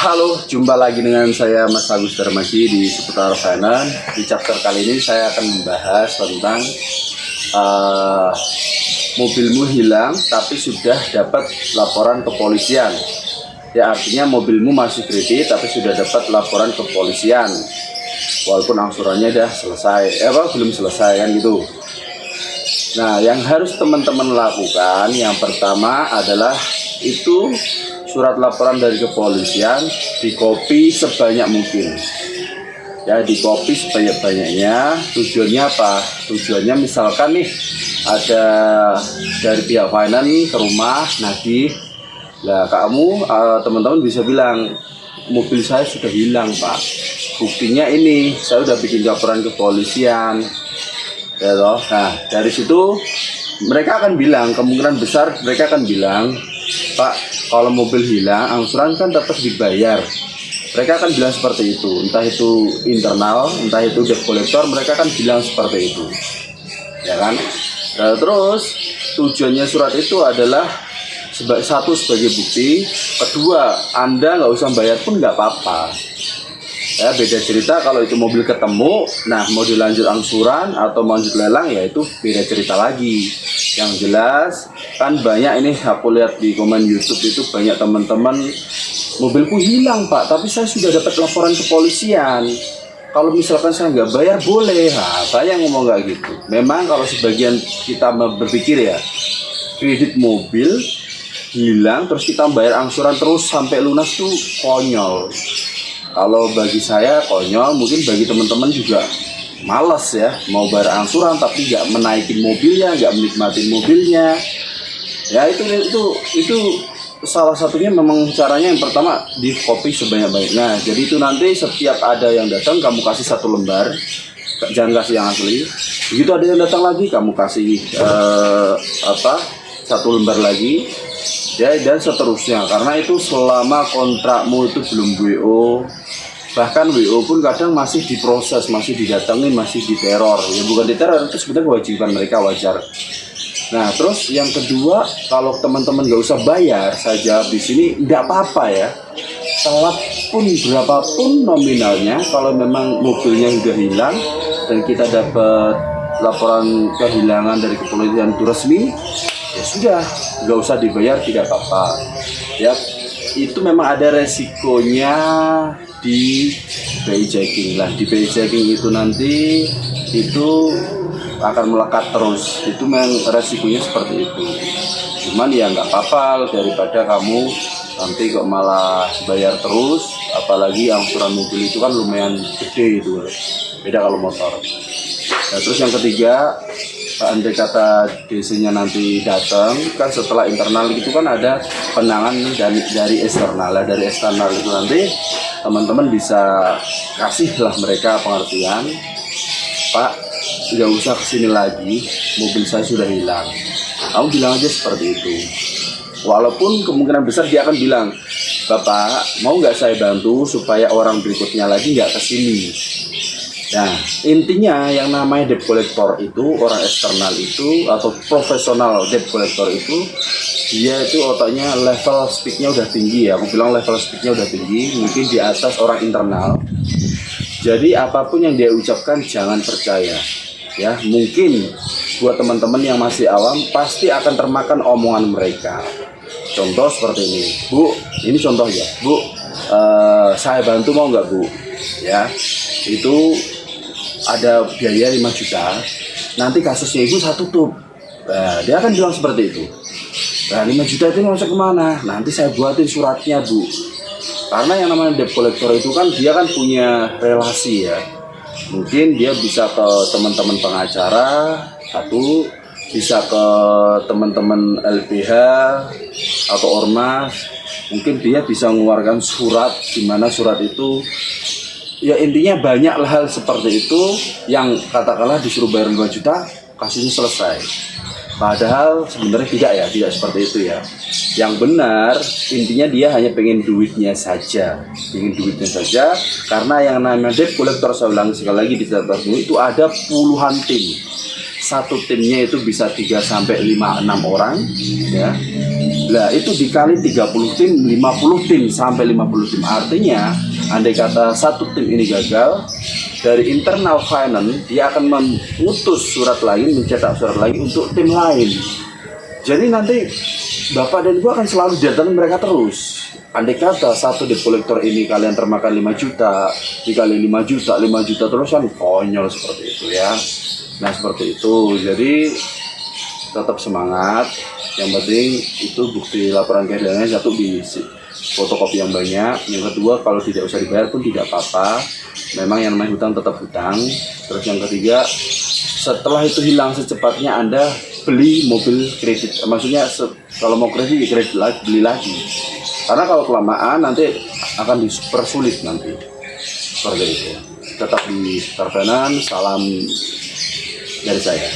Halo, jumpa lagi dengan saya Mas Agus Darmaji di seputar finance. Di chapter kali ini saya akan membahas tentang mobilmu hilang tapi sudah dapat laporan kepolisian. Ya, artinya mobilmu masih kredit tapi sudah dapat laporan kepolisian. Walaupun angsurannya udah selesai, belum selesai kan gitu. Nah, yang harus teman-teman lakukan yang pertama adalah itu surat laporan dari kepolisian di-copy sebanyak mungkin. Ya, di-copy sebanyak-banyaknya. Tujuannya apa? Tujuannya misalkan nih ada dari pihak finance ke rumah nagih. Nah, kamu teman-teman bisa bilang, mobil saya sudah hilang, Pak. Buktinya ini, saya udah bikin laporan kepolisian. Ya loh. Nah, dari situ mereka akan bilang, kemungkinan besar mereka akan bilang, Pak, kalau mobil hilang, angsuran kan tetap dibayar. Mereka akan bilang seperti itu. Entah itu internal, entah itu debt collector, mereka akan bilang seperti itu. Ya kan? Nah, terus tujuannya surat itu adalah satu sebagai bukti, kedua Anda nggak usah bayar pun nggak apa-apa. Ya, beda cerita kalau itu mobil ketemu, nah mau dilanjut angsuran atau mau lanjut lelang, ya itu beda cerita lagi. Yang jelas kan banyak ini, aku lihat di komen YouTube itu banyak teman-teman, mobilku hilang Pak, tapi saya sudah dapat laporan kepolisian. Kalau misalkan saya nggak bayar boleh. Nah, saya ngomong nggak gitu. Memang kalau sebagian kita berpikir ya, kredit mobil hilang terus kita bayar angsuran terus sampai lunas tuh konyol. Kalau bagi saya konyol, mungkin bagi teman-teman juga males ya, mau bayar angsuran tapi nggak menaikin mobilnya, nggak menikmatin mobilnya. Ya itu salah satunya memang caranya yang pertama di copy sebanyak-banyaknya. Jadi itu nanti setiap ada yang datang kamu kasih satu lembar, jangan kasih yang asli. Begitu ada yang datang lagi kamu kasih satu lembar lagi. Ya, dan seterusnya, karena itu selama kontrakmu itu belum WO, bahkan WO pun kadang masih diproses, masih didatengin, masih diteror. Ya bukan diteror, itu sebenarnya kewajiban mereka, wajar. Nah, terus yang kedua, kalau teman-teman nggak usah bayar, saya jawab di sini nggak apa-apa ya. Telat pun berapapun nominalnya, kalau memang mobilnya sudah hilang dan kita dapat laporan kehilangan dari kepolisian itu resmi, ya sudah, nggak usah dibayar, tidak apa-apa. Ya, itu memang ada resikonya di BI checking lah. Di BI checking itu nanti itu akan melekat terus. Itu memang resikonya seperti itu. Cuman ya nggak apa-apa, daripada kamu nanti kok malah bayar terus. Apalagi angsuran mobil itu kan lumayan gede itu. Beda kalau motor. Nah, terus yang ketiga, andai kata DC-nya nanti datang, kan setelah internal itu kan ada penangan dari eksternal. Dari eksternal itu nanti teman-teman bisa kasihlah mereka pengertian, Pak, nggak usah kesini lagi, mobil saya sudah hilang. Kamu bilang aja seperti itu. Walaupun kemungkinan besar dia akan bilang, Bapak, mau nggak saya bantu supaya orang berikutnya lagi nggak kesini. Nah, intinya yang namanya debt collector itu, orang eksternal itu atau profesional debt collector itu, dia itu otaknya level speaknya udah tinggi ya. Aku bilang level speaknya udah tinggi, mungkin di atas orang internal. Jadi apapun yang dia ucapkan jangan percaya. Ya, mungkin buat teman-teman yang masih awam pasti akan termakan omongan mereka. Contoh seperti ini, Bu, ini contoh ya, Bu, saya bantu mau nggak Bu? Ya, itu ada biaya 5 juta, nanti kasusnya ibu saya tutup. Nah, dia akan bilang seperti itu. Nah, 5 juta itu masuk kemana? Nanti saya buatin suratnya Bu. Karena yang namanya debt collector itu kan dia kan punya relasi ya. Mungkin dia bisa ke teman-teman pengacara, satu, bisa ke teman-teman LBH atau ormas. Mungkin dia bisa mengeluarkan surat, di mana surat itu, ya intinya banyak hal seperti itu yang katakanlah disuruh bayar 2 juta, kasusnya selesai. Padahal sebenarnya tidak seperti itu ya. Yang benar intinya dia hanya pengen duitnya saja, karena yang namanya debt collector, saya ulangi sekali lagi di dalam itu ada puluhan tim. Satu timnya itu bisa 3 sampai 5, 6 orang ya. Nah, itu dikali 30 tim, 50 tim sampai 50 tim. Artinya, andai kata satu tim ini gagal, dari internal finance dia akan mengutus surat lain, mencetak surat lagi untuk tim lain. Jadi nanti Bapak dan Ibu akan selalu datangi mereka terus. Andai kata satu debt collector ini kalian termakan 5 juta, dikali 5 juta, 5 juta terus kan konyol seperti itu ya. Nah, seperti itu. Jadi tetap semangat. Yang penting itu bukti laporan kehilangan satu di fotokopi yang banyak. Yang kedua, kalau tidak usah dibayar pun tidak apa-apa. Memang yang namanya hutang tetap hutang. Terus yang ketiga, setelah itu hilang secepatnya Anda beli mobil kredit. Maksudnya kalau mau kredit, kredit lagi, beli lagi. Karena kalau kelamaan nanti akan dipersulit nanti. Seperti itu. Tetap di Star Finance. Salam dari saya.